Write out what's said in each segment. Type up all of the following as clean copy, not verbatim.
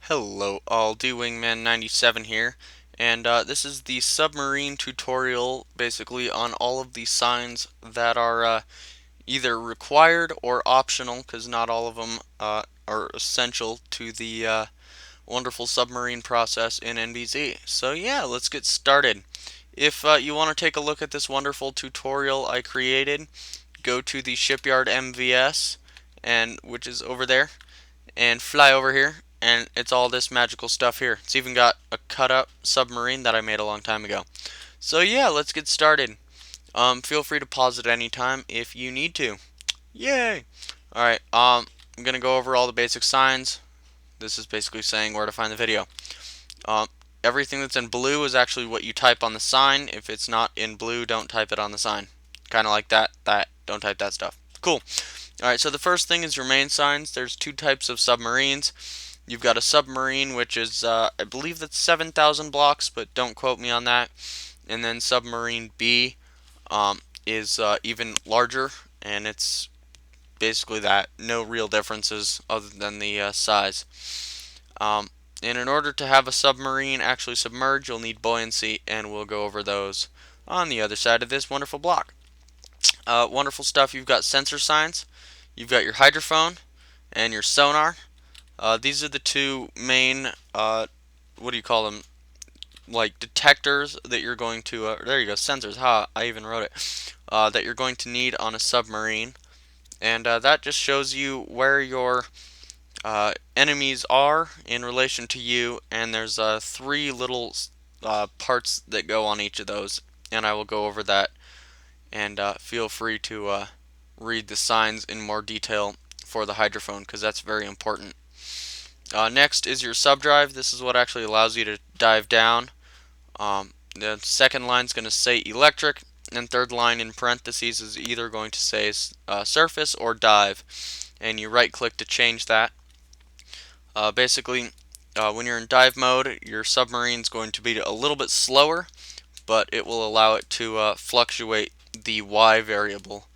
Hello all, DWING97 here, and this is the submarine tutorial basically on all of the signs that are either required or optional, because not all of them are essential to the wonderful submarine process in NBZ. So yeah, let's get started. If you want to take a look at this wonderful tutorial I created, go to the shipyard MVS, and which is over there, and fly over here, and it's all this magical stuff here. It's even got a cut up submarine that I made a long time ago. So yeah, let's get started. Feel free to pause at any time if you need to. Yay! Alright, I'm gonna go over all the basic signs. This is basically saying where to find the video. Um, Everything that's in blue is actually what you type on the sign. If it's not in blue, don't type it on the sign. Kind of like that, don't type that stuff. Cool. Alright, so the first thing is your main signs. There's two types of submarines. You've got a submarine, which is, I believe that's 7,000 blocks, but don't quote me on that. And then submarine B is even larger, and it's basically that. No real differences other than the size. Um, and in order to have a submarine actually submerge, you'll need buoyancy, and we'll go over those on the other side of this wonderful block. Wonderful stuff. You've got sensor signs, you've got your hydrophone, and your sonar. These are the two main, what do you call them? Like detectors that you're going to, there you go, sensors, I even wrote it, that you're going to need on a submarine. And that just shows you where your enemies are in relation to you, and there's three little parts that go on each of those, and I will go over that, and feel free to read the signs in more detail for the hydrophone, because that's very important. Next is your subdrive. This is what actually allows you to dive down. The second line is going to say electric, and third line in parentheses is either going to say surface or dive, and you right click to change that. Basically, when you're in dive mode, your submarine is going to be a little bit slower, but it will allow it to fluctuate the Y variable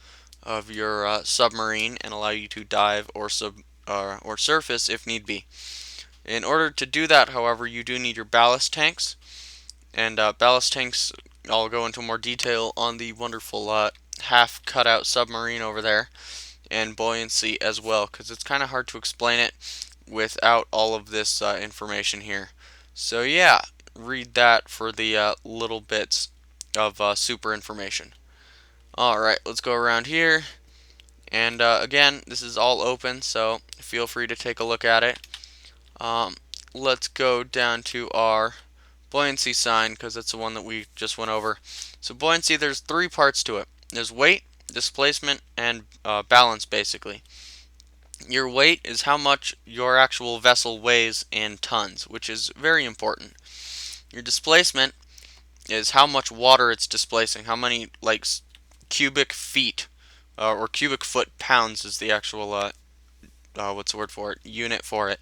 of your submarine and allow you to dive or surface if need be. In order to do that, however, you do need your ballast tanks, and ballast tanks, I'll go into more detail on the wonderful half cut out submarine over there, and buoyancy as well, because it's kind of hard to explain it without all of this information here. So yeah, read that for the little bits of super information. Alright, let's go around here, and again, this is all open, so feel free to take a look at it. Let's go down to our buoyancy sign, because that's the one that we just went over. So buoyancy, there's three parts to it. There's weight, displacement, and balance, basically. Your weight is how much your actual vessel weighs in tons, which is very important. Your displacement is how much water it's displacing, how many like cubic feet or cubic foot pounds is the actual what's the word for it, unit for it.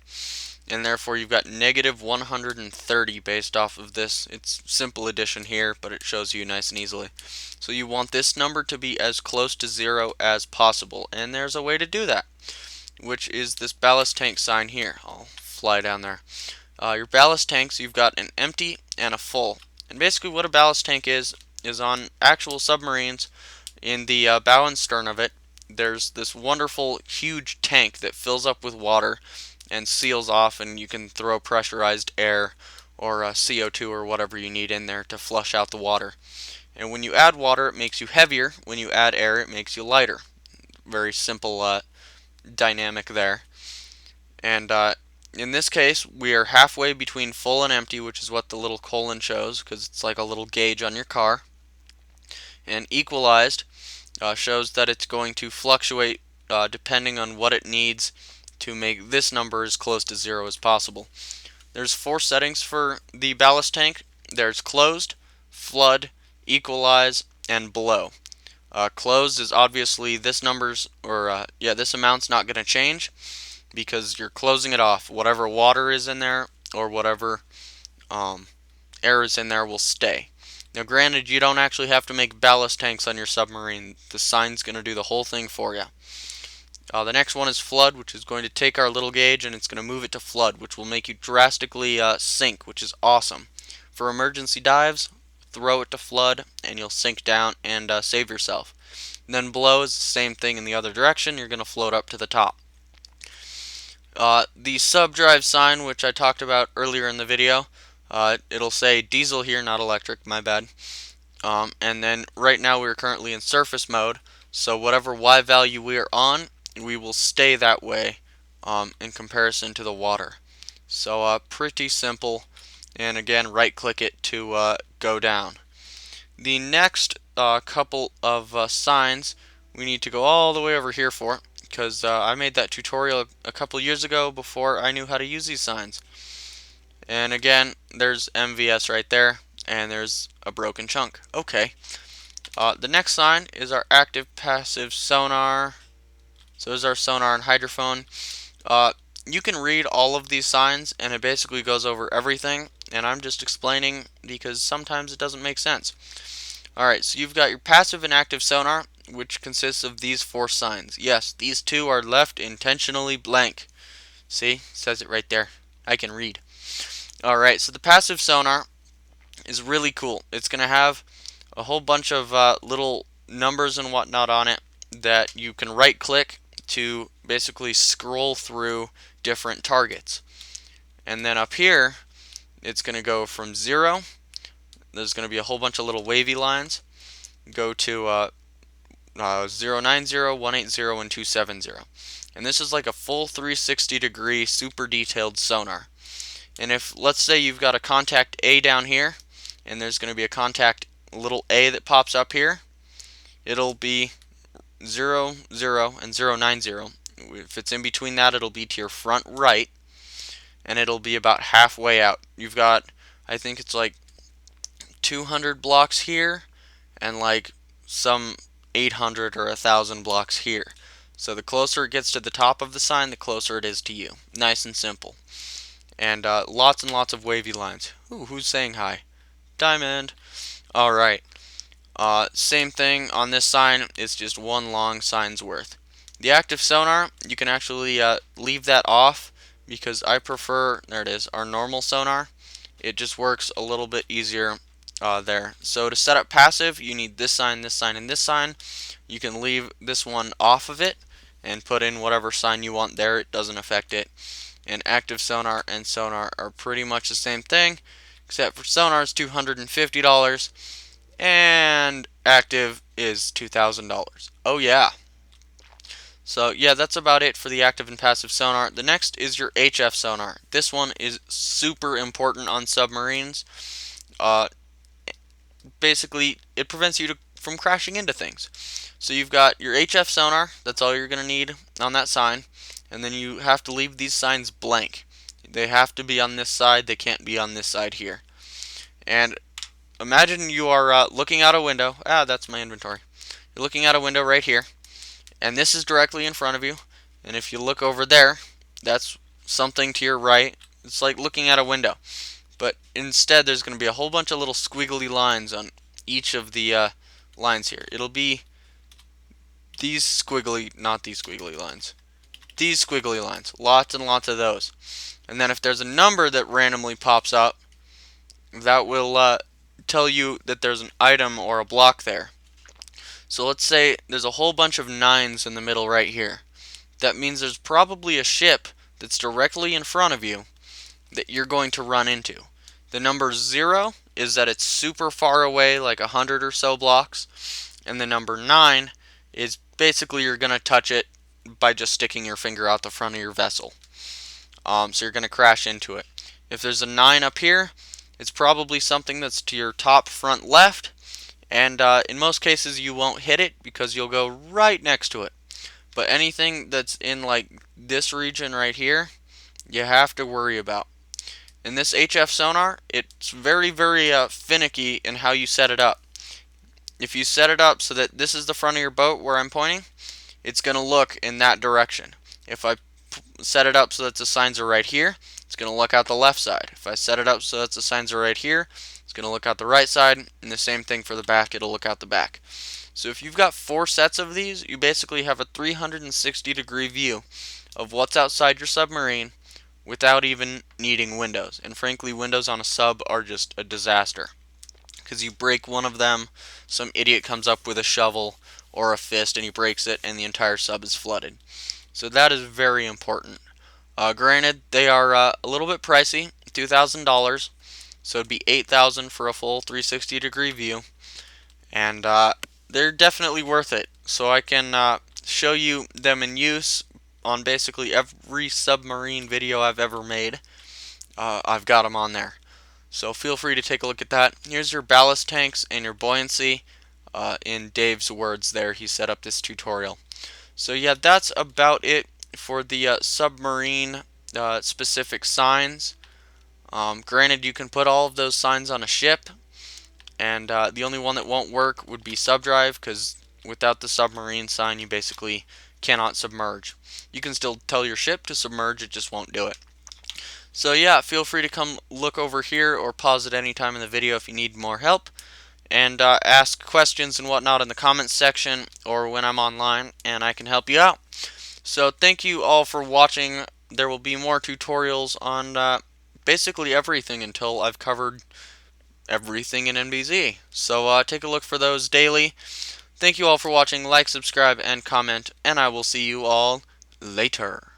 And therefore you've got negative 130 based off of this. It's simple addition here, but it shows you nice and easily. So you want this number to be as close to zero as possible, and there's a way to do that, which is this ballast tank sign here. I'll fly down there. Your ballast tanks, you've got an empty and a full. And basically what a ballast tank is on actual submarines, in the bow and stern of it, there's this wonderful huge tank that fills up with water and seals off, and you can throw pressurized air or CO2 or whatever you need in there to flush out the water. And when you add water, it makes you heavier. When you add air, it makes you lighter. Very simple dynamic there. And in this case, we are halfway between full and empty, which is what the little colon shows, because it's like a little gauge on your car. And equalized shows that it's going to fluctuate depending on what it needs to make this number as close to zero as possible. There's four settings for the ballast tank. There's closed, flood, equalize, and blow. Closed is obviously this this amount's not going to change because you're closing it off. Whatever water is in there or whatever air is in there will stay. Now granted, you don't actually have to make ballast tanks on your submarine. The sign's going to do the whole thing for you. The next one is flood, which is going to take our little gauge and it's going to move it to flood, which will make you drastically sink, which is awesome. For emergency dives, throw it to flood and you'll sink down and save yourself. And then below is the same thing in the other direction. You're going to float up to the top. The subdrive sign, which I talked about earlier in the video, it'll say diesel here, not electric, my bad. And then right now we're currently in surface mode, so whatever Y value we are on, we will stay that way in comparison to the water. So pretty simple, and again, right click it to go down. The next couple of signs we need to go all the way over here for, because I made that tutorial a couple years ago before I knew how to use these signs. And again, there's MVS right there, and there's a broken chunk. Okay. The next sign is our active passive sonar. So this is our sonar and hydrophone. You can read all of these signs and it basically goes over everything, and I'm just explaining because sometimes it doesn't make sense. Alright, so you've got your passive and active sonar, which consists of these 4 signs. Yes, these 2 are left intentionally blank. See, it says it right there. I can read. Alright, so the passive sonar is really cool. It's going to have a whole bunch of little numbers and whatnot on it that you can right click to basically scroll through different targets. And then up here it's going to go from 0, there's going to be a whole bunch of little wavy lines, go to 090, 180, and 270. And this is like a full 360 degree super detailed sonar. And if, let's say, you've got a contact A down here and there's going to be a contact little a that pops up here, it'll be 0, 0, and 090. If it's in between that, it'll be to your front right, and it'll be about halfway out. You've got, I think it's like 200 blocks here, and like some 800 or 1,000 blocks here. So the closer it gets to the top of the sign, the closer it is to you. Nice and simple. And lots and lots of wavy lines. Ooh, who's saying hi? Diamond. Alright. Same thing on this sign, it's just one long sign's worth. The active sonar, you can actually leave that off because I prefer, there it is, our normal sonar. It just works a little bit easier there. So to set up passive, you need this sign, this sign, and this sign. You can leave this one off of it and put in whatever sign you want there. It doesn't affect it. And active sonar and sonar are pretty much the same thing, except for sonar is $250 and active is $2,000. Oh yeah. So yeah, that's about it for the active and passive sonar. The next is your HF sonar. This one is super important on submarines. Basically, it prevents you from crashing into things. So you've got your HF sonar, that's all you're going to need on that sign, and then you have to leave these signs blank. They have to be on this side, they can't be on this side here. And imagine you are looking out a window. That's my inventory. You're looking out a window right here, and this is directly in front of you. And if you look over there, that's something to your right. It's like looking at a window. But instead, there's going to be a whole bunch of little squiggly lines on each of the lines here. It'll be these squiggly, not these squiggly lines. These squiggly lines. Lots and lots of those. And then if there's a number that randomly pops up, that will tell you that there's an item or a block there. So let's say there's a whole bunch of 9s in the middle right here. That means there's probably a ship that's directly in front of you that you're going to run into. The number 0 is that it's super far away, like 100 or so blocks, and the number 9 is basically you're going to touch it by just sticking your finger out the front of your vessel. So you're going to crash into it. If there's a 9 up here, it's probably something that's to your top front left, and in most cases you won't hit it because you'll go right next to it. But anything that's in like this region right here, you have to worry about. In this HF sonar, it's very, very finicky in how you set it up. If you set it up so that this is the front of your boat where I'm pointing, it's going to look in that direction. If I set it up so that the signs are right here, it's going to look out the left side. If I set it up so that the signs are right here, it's going to look out the right side, and the same thing for the back, it'll look out the back. So if you've got 4 sets of these, you basically have a 360-degree view of what's outside your submarine without even needing windows. And frankly, windows on a sub are just a disaster, because you break one of them, some idiot comes up with a shovel or a fist and he breaks it, and the entire sub is flooded. So that is very important. Granted, they are a little bit pricey, $2,000, so it'd be $8,000 for a full 360-degree view, and they're definitely worth it. So I can show you them in use on basically every submarine video I've ever made. I've got them on there. So feel free to take a look at that. Here's your ballast tanks and your buoyancy. In Dave's words there, he set up this tutorial. So yeah, that's about it for the submarine specific signs. Granted, you can put all of those signs on a ship, and the only one that won't work would be subdrive, because without the submarine sign, you basically cannot submerge. You can still tell your ship to submerge, it just won't do it. So yeah, feel free to come look over here or pause at any time in the video if you need more help, and ask questions and whatnot in the comments section or when I'm online, and I can help you out. So thank you all for watching. There will be more tutorials on basically everything until I've covered everything in NBZ. So take a look for those daily. Thank you all for watching. Like, subscribe, and comment, and I will see you all later.